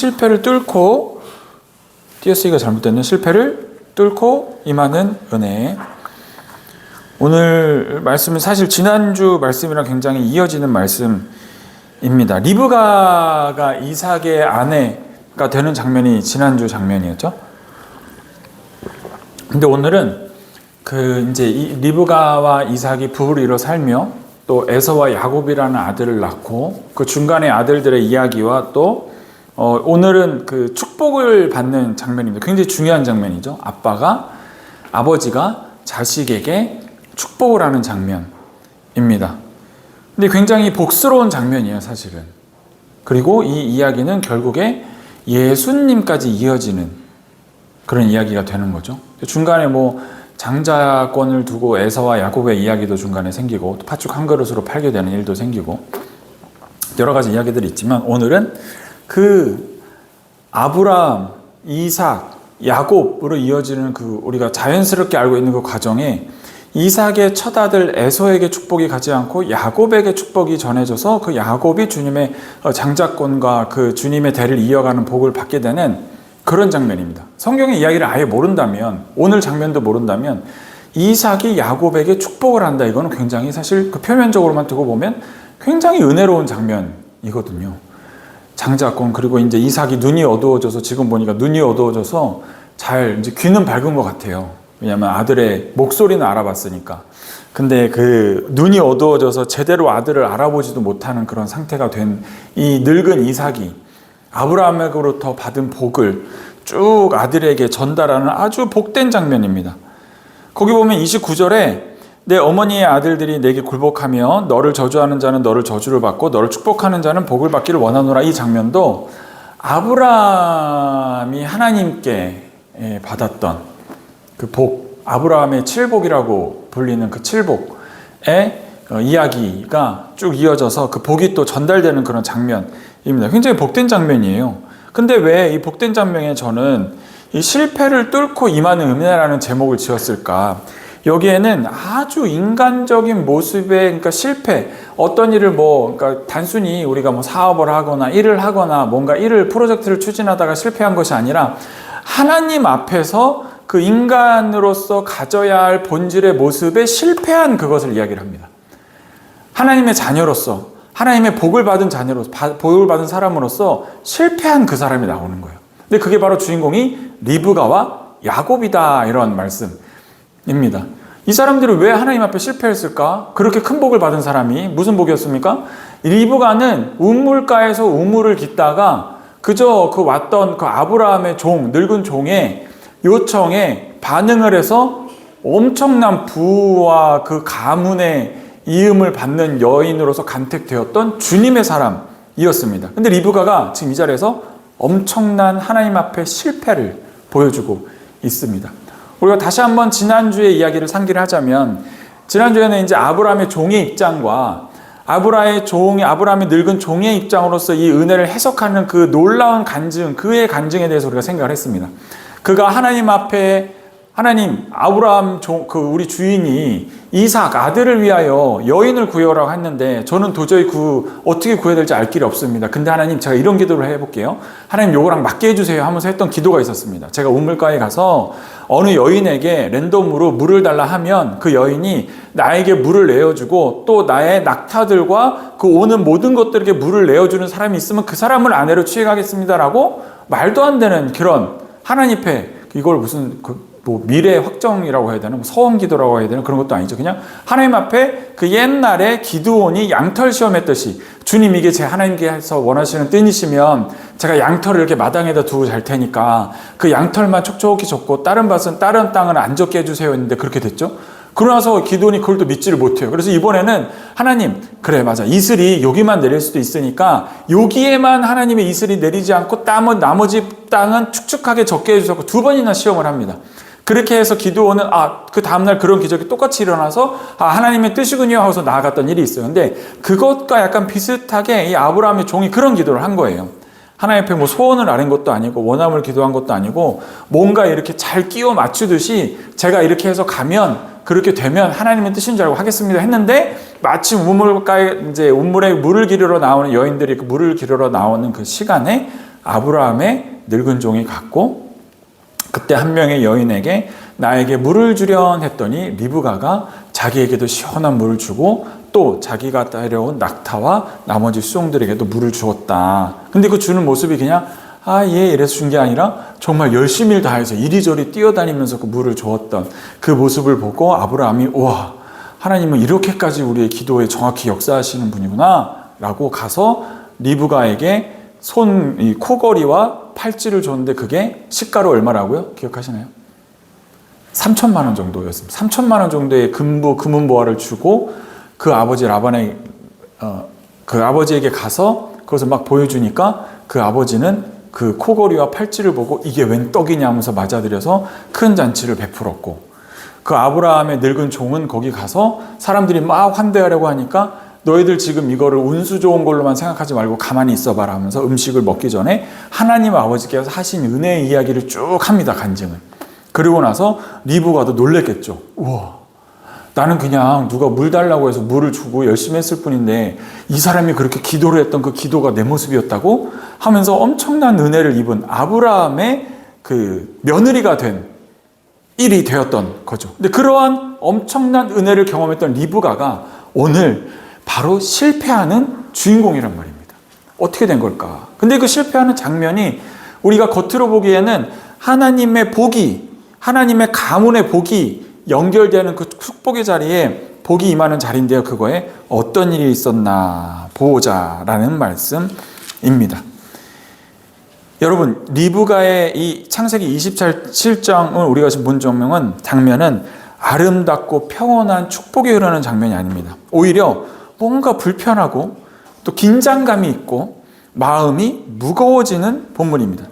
실패를 뚫고, 띄어쓰기가 잘못됐네. 실패를 뚫고 임하는 은혜. 오늘 말씀은 사실 지난주 말씀이랑 굉장히 이어지는 말씀입니다. 리브가가 이삭의 아내가 되는 장면이 지난주 장면이었죠. 근데 오늘은 이제 리브가와 이삭이 부부를 이뤄 살며 또 에서와 야곱이라는 아들을 낳고 그 중간에 아들들의 이야기와 또 오늘은 그 축복을 받는 장면입니다. 굉장히 중요한 장면이죠. 아버지가 자식에게 축복을 하는 장면입니다. 근데 굉장히 복스러운 장면이에요, 사실은. 그리고 이 이야기는 결국에 예수님까지 이어지는 그런 이야기가 되는 거죠. 중간에 장자권을 두고 에서와 야곱의 이야기도 중간에 생기고 또 팥죽 한 그릇으로 팔게 되는 일도 생기고 여러 가지 이야기들이 있지만 오늘은 그 아브라함, 이삭, 야곱으로 이어지는 우리가 자연스럽게 알고 있는 그 과정에 이삭의 첫 아들 에서에게 축복이 가지 않고 야곱에게 축복이 전해져서 그 야곱이 주님의 장자권과 그 주님의 대를 이어가는 복을 받게 되는 그런 장면입니다. 성경의 이야기를 아예 모른다면, 오늘 장면도 모른다면 이삭이 야곱에게 축복을 한다. 이거는 굉장히 사실 그 표면적으로만 두고 보면 굉장히 은혜로운 장면이거든요. 장자권, 그리고 이제 이삭이 눈이 어두워져서, 지금 보니까 눈이 어두워져서 잘 이제 귀는 밝은 것 같아요. 왜냐하면 아들의 목소리는 알아봤으니까. 근데 그 눈이 어두워져서 제대로 아들을 알아보지도 못하는 그런 상태가 된 이 늙은 이삭이 아브라함에게로부터 받은 복을 쭉 아들에게 전달하는 아주 복된 장면입니다. 거기 보면 29절에 내 어머니의 아들들이 내게 굴복하며 너를 저주하는 자는 너를 저주를 받고 너를 축복하는 자는 복을 받기를 원하노라. 이 장면도 아브라함이 하나님께 받았던 그 복, 아브라함의 칠복이라고 불리는 그 칠복의 이야기가 쭉 이어져서 그 복이 또 전달되는 그런 장면입니다. 굉장히 복된 장면이에요. 근데 왜 이 복된 장면에 저는 이 실패를 뚫고 임하는 은혜라는 제목을 지었을까? 여기에는 아주 인간적인 모습의, 그러니까 실패, 어떤 일을 그러니까 단순히 우리가 사업을 하거나 일을 하거나 뭔가 프로젝트를 추진하다가 실패한 것이 아니라 하나님 앞에서 그 인간으로서 가져야 할 본질의 모습에 실패한 그것을 이야기를 합니다. 하나님의 자녀로서, 하나님의 복을 받은 자녀로서, 복을 받은 사람으로서 실패한 그 사람이 나오는 거예요. 근데 그게 바로 주인공이 리브가와 야곱이다, 이런 말씀입니다. 이 사람들이 왜 하나님 앞에 실패했을까? 그렇게 큰 복을 받은 사람이 무슨 복이었습니까? 리브가는 우물가에서 우물을 깃다가 그저 왔던 그 아브라함의 늙은 종의 요청에 반응을 해서 엄청난 부와 그 가문의 이음을 받는 여인으로서 간택되었던 주님의 사람이었습니다. 근데 리브가가 지금 이 자리에서 엄청난 하나님 앞에 실패를 보여주고 있습니다. 우리가 다시 한번 지난주의 이야기를 상기를 하자면, 지난주에는 이제 아브라함의 종의 입장과 아브라함의 늙은 종의 입장으로서 이 은혜를 해석하는 그 놀라운 간증, 그의 간증에 대해서 우리가 생각을 했습니다. 그가 하나님 앞에, 아브라함 우리 주인이 이삭 아들을 위하여 여인을 구해오라고 했는데 저는 도저히 어떻게 구해야 될지 알 길이 없습니다. 근데 하나님, 제가 이런 기도를 해볼게요. 하나님, 요거랑 맞게 해주세요 하면서 했던 기도가 있었습니다. 제가 우물가에 가서 어느 여인에게 랜덤으로 물을 달라 하면 그 여인이 나에게 물을 내어주고 또 나의 낙타들과 그 오는 모든 것들에게 물을 내어주는 사람이 있으면 그 사람을 아내로 취해가겠습니다라고 말도 안 되는 그런 하나님 앞에, 이걸 무슨 미래 확정이라고 해야 되나? 서원 기도라고 해야 되나? 그런 것도 아니죠. 그냥 하나님 앞에 그 옛날에 기드온이 양털 시험했듯이, 주님, 이게 제 하나님께서 원하시는 뜻이시면 제가 양털을 이렇게 마당에다 두고 잘 테니까 그 양털만 촉촉히 젓고 다른 땅은 안 젓게 해주세요 했는데 그렇게 됐죠. 그러나서 기드온이 그걸 또 믿지를 못해요. 그래서 이번에는 하나님, 그래 맞아, 이슬이 여기만 내릴 수도 있으니까 여기에만 하나님의 이슬이 내리지 않고 나머지 땅은 축축하게 젓게 해주셨고 두 번이나 시험을 합니다. 그렇게 해서 기드온은 그 다음날 그런 기적이 똑같이 일어나서 하나님의 뜻이군요 하고서 나아갔던 일이 있어요. 근데 그것과 약간 비슷하게 이 아브라함의 종이 그런 기도를 한 거예요. 하나님 앞에 소원을 아는 것도 아니고 원함을 기도한 것도 아니고 뭔가 이렇게 잘 끼워 맞추듯이 제가 이렇게 해서 가면, 그렇게 되면 하나님의 뜻인 줄 알고 하겠습니다 했는데, 마침 우물에 물을 기르러 나오는 여인들이 그 물을 기르러 나오는 그 시간에 아브라함의 늙은 종이 갔고 그때 한 명의 여인에게 나에게 물을 주련 했더니 리브가가 자기에게도 시원한 물을 주고 또 자기가 따려온 낙타와 나머지 수종들에게도 물을 주었다. 근데 그 주는 모습이 그냥 이래서 준 게 아니라 정말 열심히 일 다해서 이리저리 뛰어다니면서 그 물을 주었던 그 모습을 보고 아브라함이 우와, 하나님은 이렇게까지 우리의 기도에 정확히 역사하시는 분이구나 라고 가서 리브가에게 이 코걸이와 팔찌를 줬는데 그게 시가로 얼마라고요? 기억하시나요? 3천만 원 정도였습니다. 3천만 원 정도의 금은 보화를 주고 그 아버지 라반의 그 아버지에게 가서 그것을 막 보여주니까 그 아버지는 그 코걸이와 팔찌를 보고 이게 웬 떡이냐 하면서 맞아들여서 큰 잔치를 베풀었고 그 아브라함의 늙은 종은 거기 가서 사람들이 막 환대하려고 하니까 너희들 지금 이거를 운수 좋은 걸로만 생각하지 말고 가만히 있어봐라 하면서 음식을 먹기 전에 하나님 아버지께서 하신 은혜의 이야기를 쭉 합니다. 간증을. 그리고 나서 리브가도 놀랬겠죠. 우와, 나는 그냥 누가 물 달라고 해서 물을 주고 열심히 했을 뿐인데 이 사람이 그렇게 기도를 했던 그 기도가 내 모습이었다고 하면서 엄청난 은혜를 입은 아브라함의 그 며느리가 된 일이 되었던 거죠. 근데 그러한 엄청난 은혜를 경험했던 리브가가 오늘 바로 실패하는 주인공이란 말입니다. 어떻게 된 걸까? 근데 그 실패하는 장면이 우리가 겉으로 보기에는 하나님의 복이, 하나님의 가문의 복이 연결되는 그 축복의 자리에 복이 임하는 자리인데요. 그거에 어떤 일이 있었나 보자라는 말씀입니다. 여러분, 리브가의 이 창세기 27장을 우리가 지금 본 장면은 아름답고 평온한 축복이 흐르는 장면이 아닙니다. 오히려 뭔가 불편하고 또 긴장감이 있고 마음이 무거워지는 본문입니다.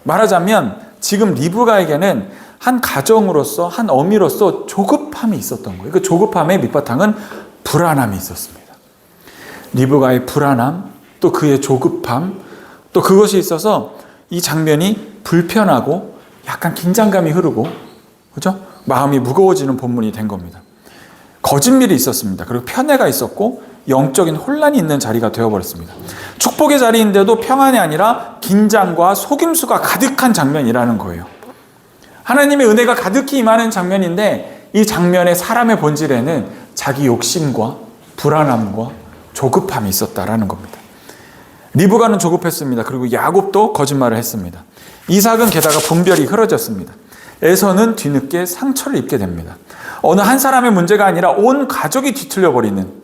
말하자면 지금 리브가에게는 한 가정으로서, 한 어미로서 조급함이 있었던 거예요. 그 조급함의 밑바탕은 불안함이 있었습니다. 리브가의 불안함, 또 그의 조급함, 또 그것이 있어서 이 장면이 불편하고 약간 긴장감이 흐르고, 그죠? 마음이 무거워지는 본문이 된 겁니다. 거짓말이 있었습니다. 그리고 편애가 있었고 영적인 혼란이 있는 자리가 되어버렸습니다. 축복의 자리인데도 평안이 아니라 긴장과 속임수가 가득한 장면이라는 거예요. 하나님의 은혜가 가득히 임하는 장면인데 이 장면의 사람의 본질에는 자기 욕심과 불안함과 조급함이 있었다라는 겁니다. 리브가는 조급했습니다. 그리고 야곱도 거짓말을 했습니다. 이삭은 게다가 분별이 흐려졌습니다. 에서는 뒤늦게 상처를 입게 됩니다. 어느 한 사람의 문제가 아니라 온 가족이 뒤틀려 버리는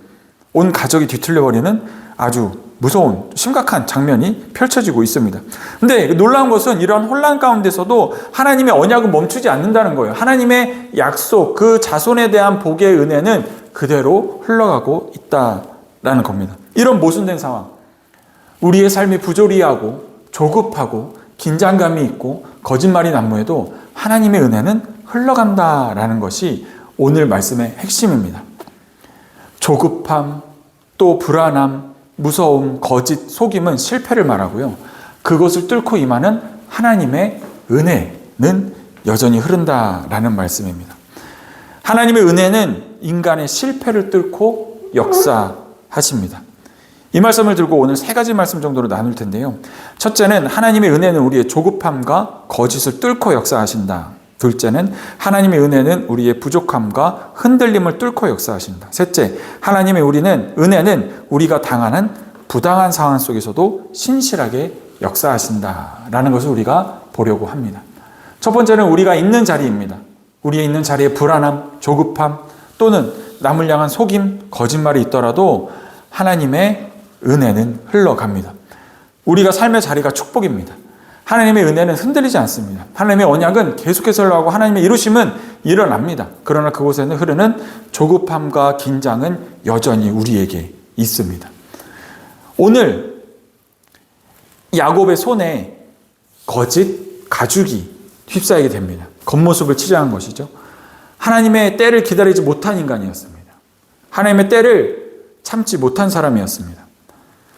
아주 무서운 심각한 장면이 펼쳐지고 있습니다. 근데 놀라운 것은 이런 혼란 가운데서도 하나님의 언약은 멈추지 않는다는 거예요. 하나님의 약속, 그 자손에 대한 복의 은혜는 그대로 흘러가고 있다라는 겁니다. 이런 모순된 상황, 우리의 삶이 부조리하고 조급하고 긴장감이 있고 거짓말이 난무해도 하나님의 은혜는 흘러간다라는 것이 오늘 말씀의 핵심입니다. 조급함, 또 불안함, 무서움, 거짓, 속임은 실패를 말하고요. 그것을 뚫고 임하는 하나님의 은혜는 여전히 흐른다라는 말씀입니다. 하나님의 은혜는 인간의 실패를 뚫고 역사하십니다. 이 말씀을 들고 오늘 세 가지 말씀 정도로 나눌 텐데요. 첫째는 하나님의 은혜는 우리의 조급함과 거짓을 뚫고 역사하신다. 둘째는 하나님의 은혜는 우리의 부족함과 흔들림을 뚫고 역사하신다. 셋째, 하나님의 은혜는 우리가 당하는 부당한 상황 속에서도 신실하게 역사하신다라는 것을 우리가 보려고 합니다. 첫 번째는 우리가 있는 자리입니다. 우리의 있는 자리에 불안함, 조급함 또는 남을 향한 속임, 거짓말이 있더라도 하나님의 은혜는 흘러갑니다. 우리가 삶의 자리가 축복입니다. 하나님의 은혜는 흔들리지 않습니다. 하나님의 언약은 계속해서 흘러가고 하나님의 이루심은 일어납니다. 그러나 그곳에는 흐르는 조급함과 긴장은 여전히 우리에게 있습니다. 오늘 야곱의 손에 거짓 가죽이 휩싸이게 됩니다. 겉모습을 치장한 것이죠. 하나님의 때를 기다리지 못한 인간이었습니다. 하나님의 때를 참지 못한 사람이었습니다.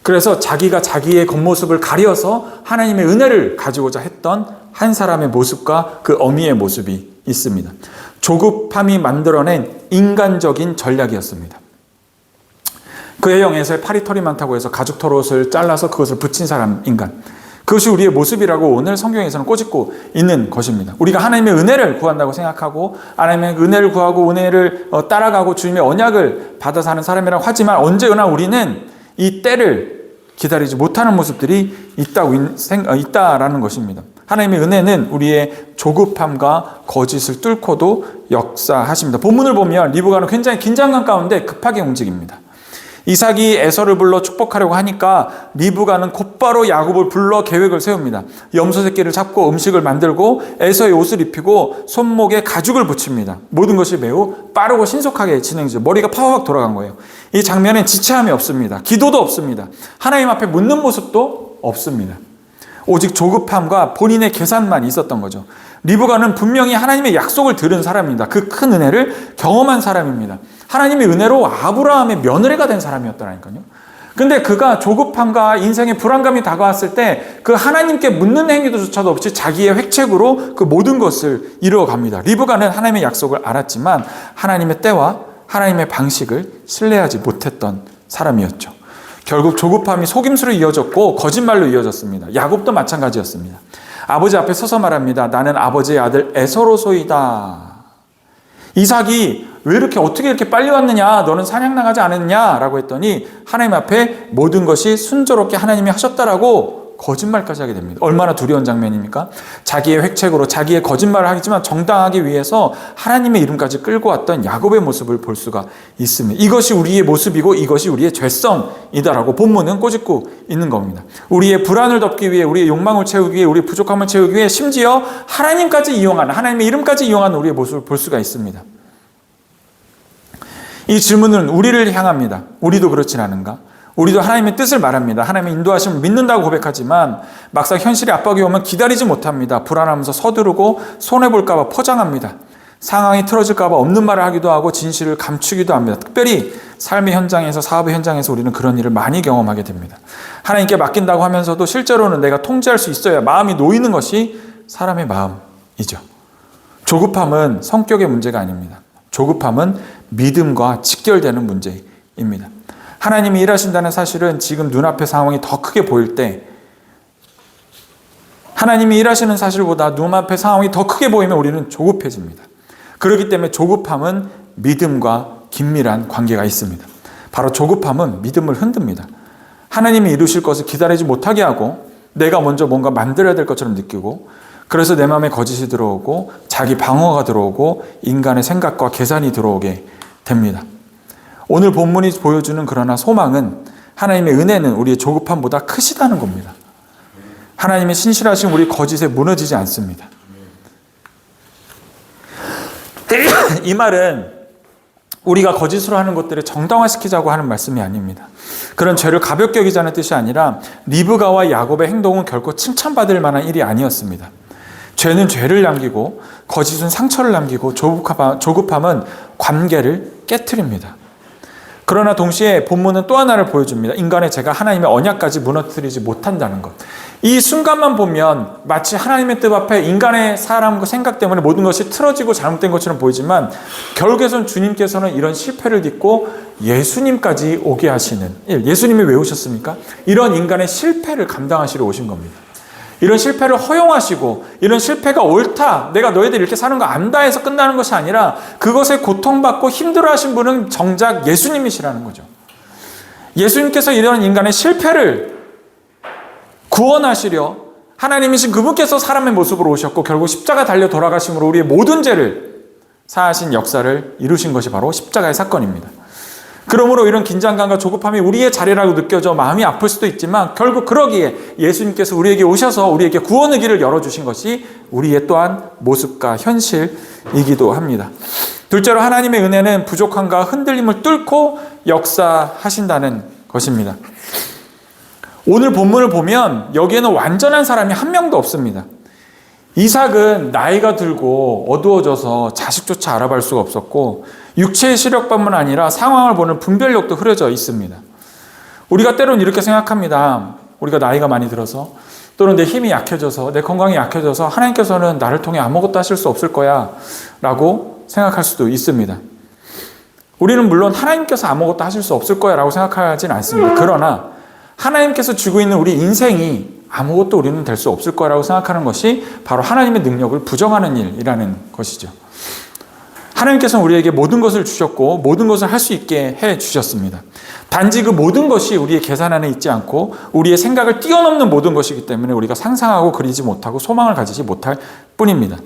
그래서 자기가 자기의 겉모습을 가려서 하나님의 은혜를 가지고자 했던 한 사람의 모습과 그 어미의 모습이 있습니다. 조급함이 만들어낸 인간적인 전략이었습니다. 그의 영에서 파리 털이 많다고 해서 가죽 털옷을 잘라서 그것을 붙인 사람 인간. 그것이 우리의 모습이라고 오늘 성경에서는 꼬집고 있는 것입니다. 우리가 하나님의 은혜를 구한다고 생각하고 하나님의 은혜를 구하고 은혜를 따라가고 주님의 언약을 받아 사는 사람이라고 하지만 언제나 우리는 이 때를 기다리지 못하는 모습들이 있다라는 것입니다. 하나님의 은혜는 우리의 조급함과 거짓을 뚫고도 역사하십니다. 본문을 보면 리브가는 굉장히 긴장감 가운데 급하게 움직입니다. 이삭이 에서를 불러 축복하려고 하니까 리브가는 곧바로 야곱을 불러 계획을 세웁니다. 염소 새끼를 잡고 음식을 만들고 에서의 옷을 입히고 손목에 가죽을 붙입니다. 모든 것이 매우 빠르고 신속하게 진행되죠. 머리가 파워박 돌아간 거예요. 이 장면엔 지체함이 없습니다. 기도도 없습니다. 하나님 앞에 묻는 모습도 없습니다. 오직 조급함과 본인의 계산만 있었던 거죠. 리브가는 분명히 하나님의 약속을 들은 사람입니다. 그 큰 은혜를 경험한 사람입니다. 하나님의 은혜로 아브라함의 며느리가 된 사람이었다니까요. 근데 그가 조급함과 인생의 불안감이 다가왔을 때 그 하나님께 묻는 행위조차도 없이 자기의 획책으로 그 모든 것을 이루어갑니다. 리브가는 하나님의 약속을 알았지만 하나님의 때와 하나님의 방식을 신뢰하지 못했던 사람이었죠. 결국 조급함이 속임수로 이어졌고 거짓말로 이어졌습니다. 야곱도 마찬가지였습니다. 아버지 앞에 서서 말합니다. 나는 아버지의 아들 에서로소이다. 이삭이 왜 어떻게 이렇게 빨리 왔느냐? 너는 사냥 나가지 않았냐? 라고 했더니 하나님 앞에 모든 것이 순조롭게 하나님이 하셨다라고 거짓말까지 하게 됩니다. 얼마나 두려운 장면입니까? 자기의 획책으로 자기의 거짓말을 하지만 정당하기 위해서 하나님의 이름까지 끌고 왔던 야곱의 모습을 볼 수가 있습니다. 이것이 우리의 모습이고 이것이 우리의 죄성이다라고 본문은 꼬집고 있는 겁니다. 우리의 불안을 덮기 위해, 우리의 욕망을 채우기 위해, 우리의 부족함을 채우기 위해 심지어 하나님까지 이용하는, 하나님의 이름까지 이용하는 우리의 모습을 볼 수가 있습니다. 이 질문은 우리를 향합니다. 우리도 그렇진 않은가? 우리도 하나님의 뜻을 말합니다. 하나님의 인도하심을 믿는다고 고백하지만 막상 현실의 압박이 오면 기다리지 못합니다. 불안하면서 서두르고 손해볼까 봐 포장합니다. 상황이 틀어질까 봐 없는 말을 하기도 하고 진실을 감추기도 합니다. 특별히 삶의 현장에서, 사업의 현장에서 우리는 그런 일을 많이 경험하게 됩니다. 하나님께 맡긴다고 하면서도 실제로는 내가 통제할 수 있어야 마음이 놓이는 것이 사람의 마음이죠. 조급함은 성격의 문제가 아닙니다. 조급함은 믿음과 직결되는 문제입니다. 하나님이 일하신다는 사실은 지금 눈앞의 상황이 더 크게 보일 때, 하나님이 일하시는 사실보다 눈앞의 상황이 더 크게 보이면 우리는 조급해집니다. 그렇기 때문에 조급함은 믿음과 긴밀한 관계가 있습니다. 바로 조급함은 믿음을 흔듭니다. 하나님이 이루실 것을 기다리지 못하게 하고 내가 먼저 뭔가 만들어야 될 것처럼 느끼고, 그래서 내 마음에 거짓이 들어오고 자기 방어가 들어오고 인간의 생각과 계산이 들어오게 됩니다. 오늘 본문이 보여주는 그러나 소망은 하나님의 은혜는 우리의 조급함보다 크시다는 겁니다. 하나님의 신실하신 우리 거짓에 무너지지 않습니다. 이 말은 우리가 거짓으로 하는 것들을 정당화시키자고 하는 말씀이 아닙니다. 그런 죄를 가볍게 여기자는 뜻이 아니라 리브가와 야곱의 행동은 결코 칭찬받을 만한 일이 아니었습니다. 죄는 죄를 남기고 거짓은 상처를 남기고 조급함은 관계를 깨트립니다. 그러나 동시에 본문은 또 하나를 보여줍니다. 인간의 죄가 하나님의 언약까지 무너뜨리지 못한다는 것. 이 순간만 보면 마치 하나님의 뜻 앞에 인간의 사람과 생각 때문에 모든 것이 틀어지고 잘못된 것처럼 보이지만 결국에선 주님께서는 이런 실패를 딛고 예수님까지 오게 하시는 일. 예수님이 왜 오셨습니까? 이런 인간의 실패를 감당하시러 오신 겁니다. 이런 실패를 허용하시고 이런 실패가 옳다, 내가 너희들 이렇게 사는 거 안다 해서 끝나는 것이 아니라 그것에 고통받고 힘들어하신 분은 정작 예수님이시라는 거죠. 예수님께서 이런 인간의 실패를 구원하시려 하나님이신 그분께서 사람의 모습으로 오셨고 결국 십자가 달려 돌아가심으로 우리의 모든 죄를 사하신 역사를 이루신 것이 바로 십자가의 사건입니다. 그러므로 이런 긴장감과 조급함이 우리의 자리라고 느껴져 마음이 아플 수도 있지만 결국 그러기에 예수님께서 우리에게 오셔서 우리에게 구원의 길을 열어주신 것이 우리의 또한 모습과 현실이기도 합니다. 둘째로 하나님의 은혜는 부족함과 흔들림을 뚫고 역사하신다는 것입니다. 오늘 본문을 보면 여기에는 완전한 사람이 한 명도 없습니다. 이삭은 나이가 들고 어두워져서 자식조차 알아볼 수가 없었고 육체의 시력뿐만 아니라 상황을 보는 분별력도 흐려져 있습니다. 우리가 때로는 이렇게 생각합니다. 우리가 나이가 많이 들어서 또는 내 힘이 약해져서 내 건강이 약해져서 하나님께서는 나를 통해 아무것도 하실 수 없을 거야 라고 생각할 수도 있습니다. 우리는 물론 하나님께서 아무것도 하실 수 없을 거야 라고 생각하진 않습니다. 그러나 하나님께서 주고 있는 우리 인생이 아무것도 우리는 될 수 없을 거라고 생각하는 것이 바로 하나님의 능력을 부정하는 일이라는 것이죠. 하나님께서는 우리에게 모든 것을 주셨고 모든 것을 할 수 있게 해 주셨습니다. 단지 그 모든 것이 우리의 계산 안에 있지 않고 우리의 생각을 뛰어넘는 모든 것이기 때문에 우리가 상상하고 그리지 못하고 소망을 가지지 못할 뿐입니다.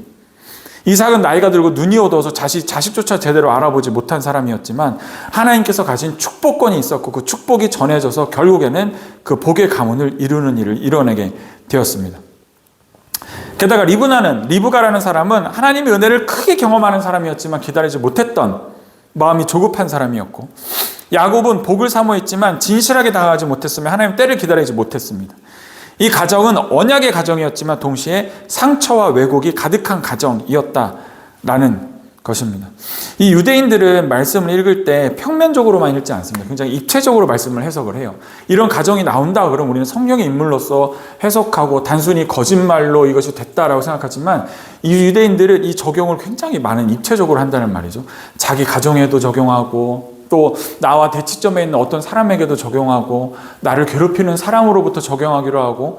이삭은 나이가 들고 눈이 어두워서 자식조차 제대로 알아보지 못한 사람이었지만 하나님께서 가진 축복권이 있었고 그 축복이 전해져서 결국에는 그 복의 가문을 이루는 일을 이뤄내게 되었습니다. 게다가 리브가라는 사람은 하나님의 은혜를 크게 경험하는 사람이었지만 기다리지 못했던 마음이 조급한 사람이었고, 야곱은 복을 사모했지만 진실하게 다가가지 못했으며 하나님 때를 기다리지 못했습니다. 이 가정은 언약의 가정이었지만 동시에 상처와 왜곡이 가득한 가정이었다라는 것입니다. 이 유대인들은 말씀을 읽을 때 평면적으로만 읽지 않습니다. 굉장히 입체적으로 말씀을 해석을 해요. 이런 가정이 나온다 그러면 우리는 성경의 인물로서 해석하고 단순히 거짓말로 이것이 됐다라고 생각하지만 이 유대인들은 이 적용을 굉장히 많은 입체적으로 한다는 말이죠. 자기 가정에도 적용하고 또 나와 대치점에 있는 어떤 사람에게도 적용하고 나를 괴롭히는 사람으로부터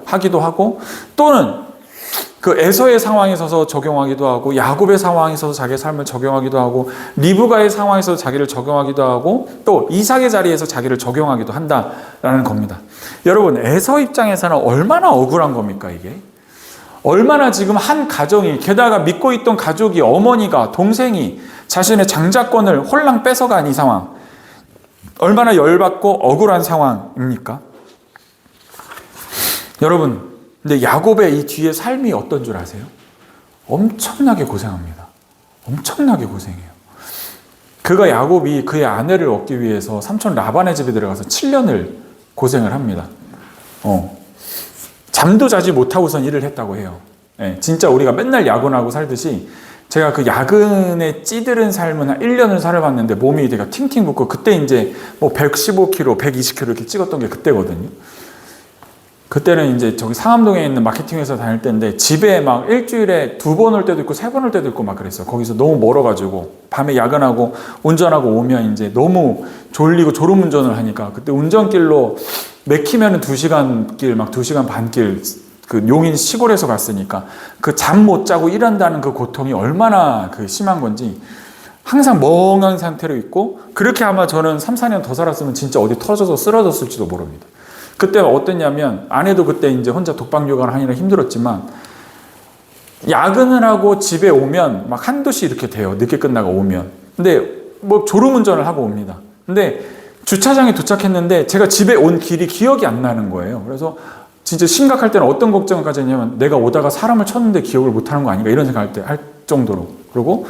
하기도 하고 또는 그 에서의 상황에 서서 적용하기도 하고 야곱의 상황에 서서 자기의 삶을 적용하기도 하고 리브가의 상황에서 자기를 적용하기도 하고 또 이삭의 자리에서 자기를 적용하기도 한다라는 겁니다. 여러분, 에서 입장에서는 얼마나 억울한 겁니까 이게? 얼마나 지금 한 가정이, 게다가 믿고 있던 가족이, 어머니가, 동생이 자신의 장자권을 홀랑 뺏어간 이 상황, 얼마나 열받고 억울한 상황입니까? 여러분, 근데 야곱의 이 뒤에 삶이 어떤 줄 아세요? 엄청나게 고생합니다. 엄청나게 고생해요. 야곱이 그의 아내를 얻기 위해서 삼촌 라반의 집에 들어가서 7년을 고생을 합니다. 잠도 자지 못하고선 일을 했다고 해요. 진짜 우리가 맨날 야근하고 살듯이 제가 그 야근에 찌들은 삶은 한 1년을 살아봤는데 몸이 되게 팅팅 붓고 그때 이제 뭐 115kg, 120kg 이렇게 찍었던 게 그때거든요. 그때는 이제 저기 상암동에 있는 마케팅 회사 다닐 때인데 집에 막 일주일에 2번 올 때도 있고 3번 올 때도 있고 막 그랬어요. 거기서 너무 멀어가지고 밤에 야근하고 운전하고 오면 이제 너무 졸리고 졸음운전을 하니까 그때 운전길로 맥히면 2시간 길, 막 2시간 반 길, 그 용인 시골에서 갔으니까 그 잠 못 자고 일한다는 그 고통이 얼마나 그 심한 건지 항상 멍한 상태로 있고, 그렇게 아마 저는 3, 4년 더 살았으면 진짜 어디 터져서 쓰러졌을지도 모릅니다. 그때 어땠냐면 아내도 그때 이제 혼자 독방 육아를 하느라 힘들었지만 야근을 하고 집에 오면 막 한두 시 이렇게 돼요. 늦게 끝나고 오면. 근데 뭐 졸음운전을 하고 옵니다. 근데 주차장에 도착했는데 제가 집에 온 길이 기억이 안 나는 거예요. 그래서 진짜 심각할 때는 어떤 걱정까지 했냐면 내가 오다가 사람을 쳤는데 기억을 못 하는 거 아닌가 이런 생각할 때 할 정도로. 그리고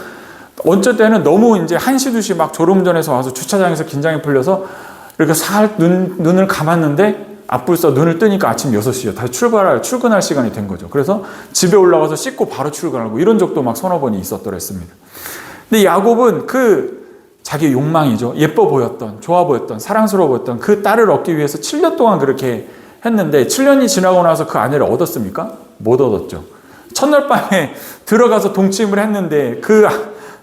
어쩔 때는 너무 이제 1시, 2시 막 졸음운전해서 와서 주차장에서 긴장이 풀려서 이렇게 눈을 감았는데 앞불서 눈을 뜨니까 아침 6시요. 다시 출근할 시간이 된 거죠. 그래서 집에 올라가서 씻고 바로 출근하고 이런 적도 막 서너 번이 있었더랬습니다. 근데 야곱은 자기의 욕망이죠. 예뻐 보였던, 좋아 보였던, 사랑스러워 보였던 그 딸을 얻기 위해서 7년 동안 그렇게 했는데 7년이 지나고 나서 그 아내를 얻었습니까? 못 얻었죠. 첫날 밤에 들어가서 동침을 했는데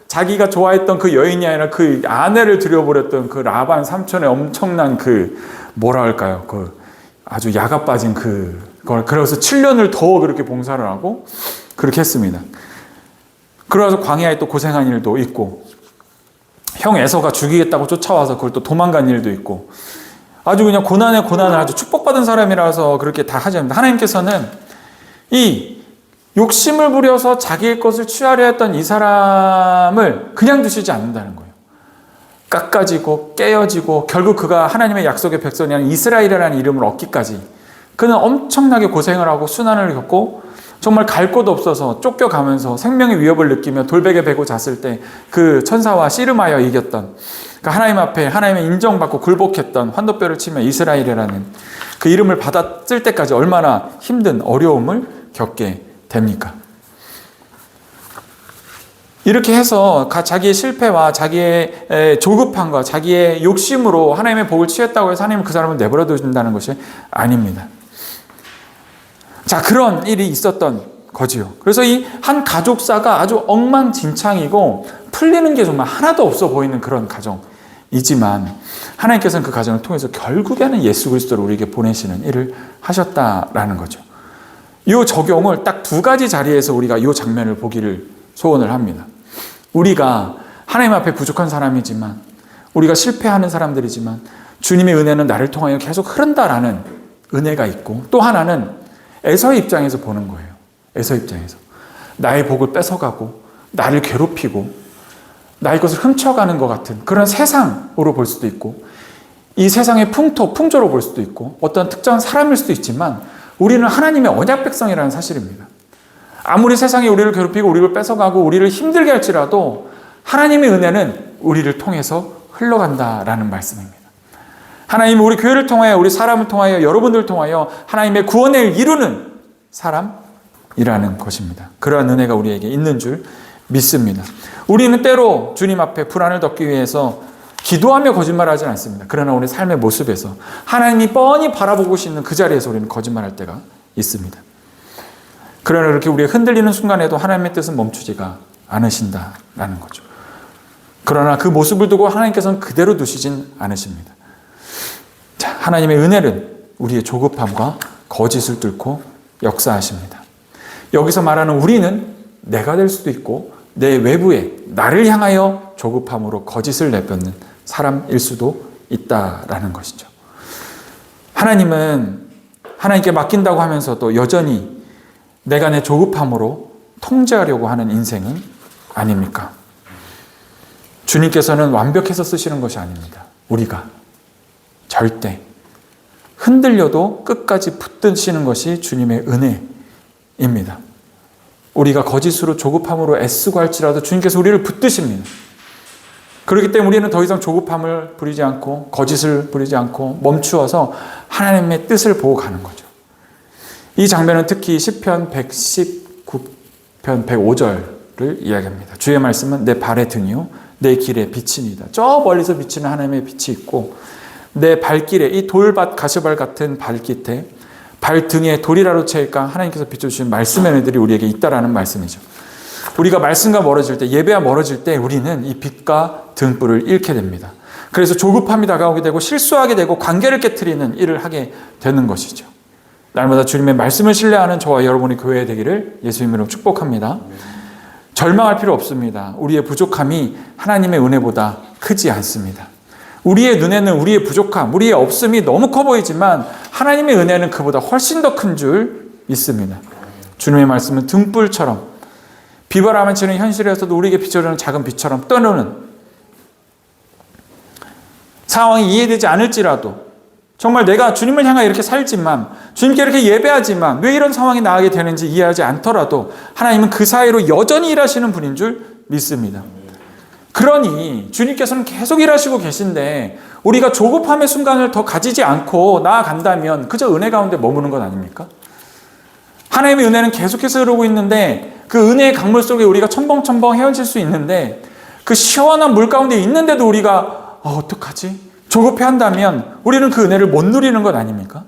자기가 좋아했던 그 여인이 아니라 그 아내를 들여버렸던 그 라반 삼촌의 엄청난 뭐라 할까요? 아주 야가 빠진 그걸. 그래서 7년을 더 그렇게 봉사를 하고 그렇게 했습니다. 그러면서 광야에 또 고생한 일도 있고, 형 에서가 죽이겠다고 쫓아와서 그걸 또 도망간 일도 있고, 아주 그냥 고난에 고난을 아주 축복받은 사람이라서 그렇게 다 하지 않습니다. 하나님께서는 이 욕심을 부려서 자기의 것을 취하려 했던 이 사람을 그냥 두시지 않는다는 거예요. 깎아지고 깨어지고 결국 그가 하나님의 약속의 백성이 아닌 이스라엘이라는 이름을 얻기까지 그는 엄청나게 고생을 하고 순환을 겪고 정말 갈 곳 없어서 쫓겨가면서 생명의 위협을 느끼며 돌베개 베고 잤을 때 그 천사와 씨름하여 이겼던, 그 하나님 앞에 하나님의 인정받고 굴복했던, 환도뼈를 치며 이스라엘이라는 그 이름을 받았을 때까지 얼마나 힘든 어려움을 겪게 됩니까? 이렇게 해서 자기의 실패와 자기의 조급함과 자기의 욕심으로 하나님의 복을 취했다고 해서 하나님은 그 사람을 내버려 두신다는 것이 아닙니다. 자, 그런 일이 있었던 거지요. 그래서 이 한 가족사가 아주 엉망진창이고 풀리는 게 정말 하나도 없어 보이는 그런 가정이지만 하나님께서는 그 가정을 통해서 결국에는 예수 그리스도를 우리에게 보내시는 일을 하셨다라는 거죠. 이 적용을 딱 두 가지 자리에서 우리가 이 장면을 보기를 소원을 합니다. 우리가 하나님 앞에 부족한 사람이지만, 우리가 실패하는 사람들이지만 주님의 은혜는 나를 통하여 계속 흐른다라는 은혜가 있고, 또 하나는 에서의 입장에서 보는 거예요. 에서의 입장에서 나의 복을 뺏어가고 나를 괴롭히고 나의 것을 훔쳐가는 것 같은 그런 세상으로 볼 수도 있고, 이 세상의 풍조로 볼 수도 있고, 어떤 특정한 사람일 수도 있지만 우리는 하나님의 언약 백성이라는 사실입니다. 아무리 세상이 우리를 괴롭히고 우리를 뺏어가고 우리를 힘들게 할지라도 하나님의 은혜는 우리를 통해서 흘러간다라는 말씀입니다. 하나님은 우리 교회를 통하여, 우리 사람을 통하여, 여러분들을 통하여 하나님의 구원을 이루는 사람이라는 것입니다. 그러한 은혜가 우리에게 있는 줄 믿습니다. 우리는 때로 주님 앞에 불안을 덮기 위해서 기도하며 거짓말하지 않습니다. 그러나 우리 삶의 모습에서 하나님이 뻔히 바라보고 있는 그 자리에서 우리는 거짓말할 때가 있습니다. 그러나 이렇게 우리가 흔들리는 순간에도 하나님의 뜻은 멈추지가 않으신다라는 거죠. 그러나 그 모습을 두고 하나님께서는 그대로 두시진 않으십니다. 자, 하나님의 은혜는 우리의 조급함과 거짓을 뚫고 역사하십니다. 여기서 말하는 우리는 내가 될 수도 있고, 내 외부에 나를 향하여 조급함으로 거짓을 내뱉는 사람일 수도 있다라는 것이죠. 하나님은 하나님께 맡긴다고 하면서도 여전히 내가 내 조급함으로 통제하려고 하는 인생은 아닙니까? 주님께서는 완벽해서 쓰시는 것이 아닙니다. 우리가 절대 흔들려도 끝까지 붙드시는 것이 주님의 은혜입니다. 우리가 거짓으로 조급함으로 애쓰고 할지라도 주님께서 우리를 붙드십니다. 그렇기 때문에 우리는 더 이상 조급함을 부리지 않고 거짓을 부리지 않고 멈추어서 하나님의 뜻을 보고 가는 거죠. 이 장면은 특히 시편 119편 105절을 이야기합니다. 주의 말씀은 내 발의 등이요 내 길의 빛이니이다. 저 멀리서 비치는 하나님의 빛이 있고, 내 발길에 이 돌밭 가시발 같은 발깃에 발등에 돌이라도 채일까 하나님께서 비춰주신 말씀의 은혜들이 우리에게 있다라는 말씀이죠. 우리가 말씀과 멀어질 때, 예배와 멀어질 때 우리는 이 빛과 등불을 잃게 됩니다. 그래서 조급함이 다가오게 되고 실수하게 되고 관계를 깨트리는 일을 하게 되는 것이죠. 날마다 주님의 말씀을 신뢰하는 저와 여러분의 교회 되기를 예수님 이름으로 축복합니다. 절망할 필요 없습니다. 우리의 부족함이 하나님의 은혜보다 크지 않습니다. 우리의 눈에는 우리의 부족함, 우리의 없음이 너무 커 보이지만 하나님의 은혜는 그보다 훨씬 더 큰 줄 믿습니다. 주님의 말씀은 등불처럼 비바람을 치는 현실에서도 우리에게 비춰주는 작은 빛처럼 떠오르는, 상황이 이해되지 않을지라도 정말 내가 주님을 향하여 이렇게 살지만, 주님께 이렇게 예배하지만 왜 이런 상황이 나가게 되는지 이해하지 않더라도 하나님은 그 사이로 여전히 일하시는 분인 줄 믿습니다. 그러니 주님께서는 계속 일하시고 계신데 우리가 조급함의 순간을 더 가지지 않고 나아간다면 그저 은혜 가운데 머무는 것 아닙니까? 하나님의 은혜는 계속해서 흐르고 있는데 그 은혜의 강물 속에 우리가 첨벙첨벙 헤엄칠 수 있는데, 그 시원한 물 가운데 있는데도 우리가 어떡하지? 조급해한다면 우리는 그 은혜를 못 누리는 것 아닙니까?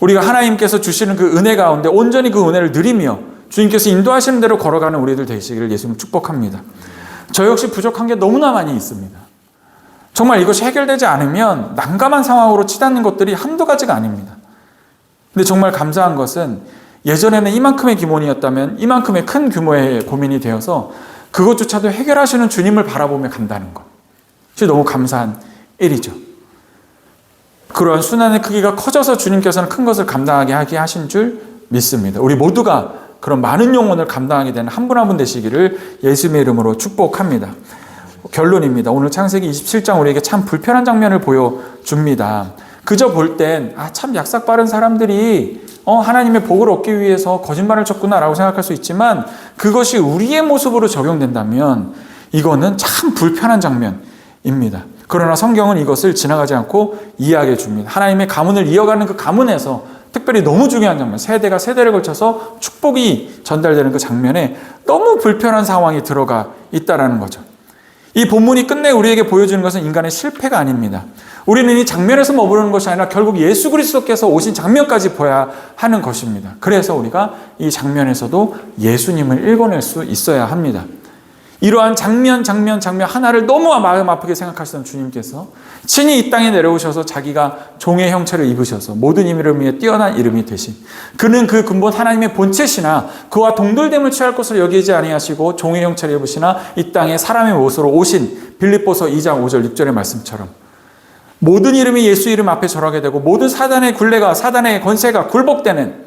우리가 하나님께서 주시는 그 은혜 가운데 온전히 그 은혜를 누리며 주님께서 인도하시는 대로 걸어가는 우리들 되시기를 예수님 축복합니다. 저 역시 부족한 게 너무나 많이 있습니다. 정말 이것이 해결되지 않으면 난감한 상황으로 치닫는 것들이 한두 가지가 아닙니다. 근데 정말 감사한 것은 예전에는 이만큼의 기본이었다면 이만큼의 큰 규모의 고민이 되어서 그것조차도 해결하시는 주님을 바라보며 간다는 것. 너무 감사한 일이죠. 그러한 순환의 크기가 커져서 주님께서는 큰 것을 감당하게 하게 하신 줄 믿습니다. 우리 모두가 그런 많은 영혼을 감당하게 되는 한 분 한 분 되시기를 예수님의 이름으로 축복합니다. 결론입니다. 오늘 창세기 27장 우리에게 참 불편한 장면을 보여줍니다. 그저 볼 땐 참 약삭 빠른 사람들이 하나님의 복을 얻기 위해서 거짓말을 쳤구나라고 생각할 수 있지만, 그것이 우리의 모습으로 적용된다면 이거는 참 불편한 장면입니다. 그러나 성경은 이것을 지나가지 않고 이해하게 줍니다. 하나님의 가문을 이어가는 그 가문에서 특별히 너무 중요한 장면, 세대가 세대를 걸쳐서 축복이 전달되는 그 장면에 너무 불편한 상황이 들어가 있다는 거죠. 이 본문이 끝내 우리에게 보여주는 것은 인간의 실패가 아닙니다. 우리는 이 장면에서 머무르는 것이 아니라 결국 예수 그리스도께서 오신 장면까지 봐야 하는 것입니다. 그래서 우리가 이 장면에서도 예수님을 읽어낼 수 있어야 합니다. 이러한 장면 하나를 너무 마음 아프게 생각하시던 주님께서 친히 이 땅에 내려오셔서 자기가 종의 형체를 입으셔서 모든 이름 위에 뛰어난 이름이 되신, 그는 그 근본 하나님의 본체시나 그와 동돌됨을 취할 것으로 여기지 아니하시고 종의 형체를 입으시나 이 땅에 사람의 모습으로 오신 빌립보서 2장 5절 6절의 말씀처럼 모든 이름이 예수 이름 앞에 절하게 되고 모든 사단의 굴레가, 사단의 권세가 굴복되는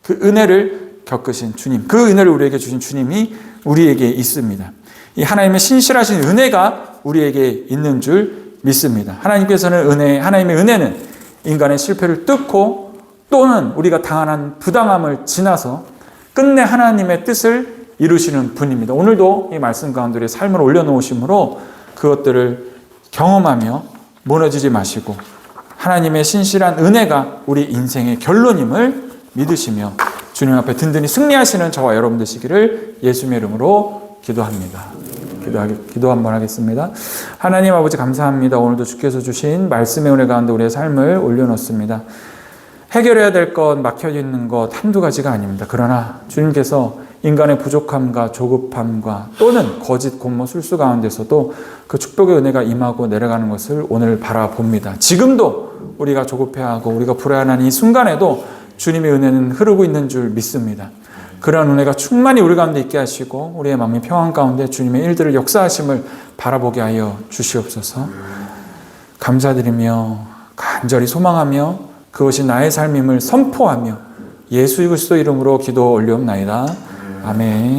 그 은혜를 겪으신 주님, 그 은혜를 우리에게 주신 주님이 우리에게 있습니다. 이 하나님의 신실하신 은혜가 우리에게 있는 줄 믿습니다. 하나님의 은혜는 인간의 실패를 뚫고 또는 우리가 당한 부당함을 지나서 끝내 하나님의 뜻을 이루시는 분입니다. 오늘도 이 말씀 가운데 우리의 삶을 올려놓으심으로 그것들을 경험하며 무너지지 마시고 하나님의 신실한 은혜가 우리 인생의 결론임을 믿으시며 주님 앞에 든든히 승리하시는 저와 여러분 되시기를 예수님의 이름으로 기도합니다. 기도 한번 하겠습니다. 하나님 아버지 감사합니다. 오늘도 주께서 주신 말씀의 은혜 가운데 우리의 삶을 올려놓습니다. 해결해야 될 것, 막혀있는 것 한두 가지가 아닙니다. 그러나 주님께서 인간의 부족함과 조급함과 또는 거짓 공모 술수 가운데서도 그 축복의 은혜가 임하고 내려가는 것을 오늘 바라봅니다. 지금도 우리가 조급해하고 우리가 불안한 이 순간에도 주님의 은혜는 흐르고 있는 줄 믿습니다. 그런 은혜가 충만히 우리 가운데 있게 하시고 우리의 마음의 평안 가운데 주님의 일들을 역사하심을 바라보게 하여 주시옵소서. 감사드리며 간절히 소망하며 그것이 나의 삶임을 선포하며 예수 그리스도 이름으로 기도 올리옵나이다. 아멘.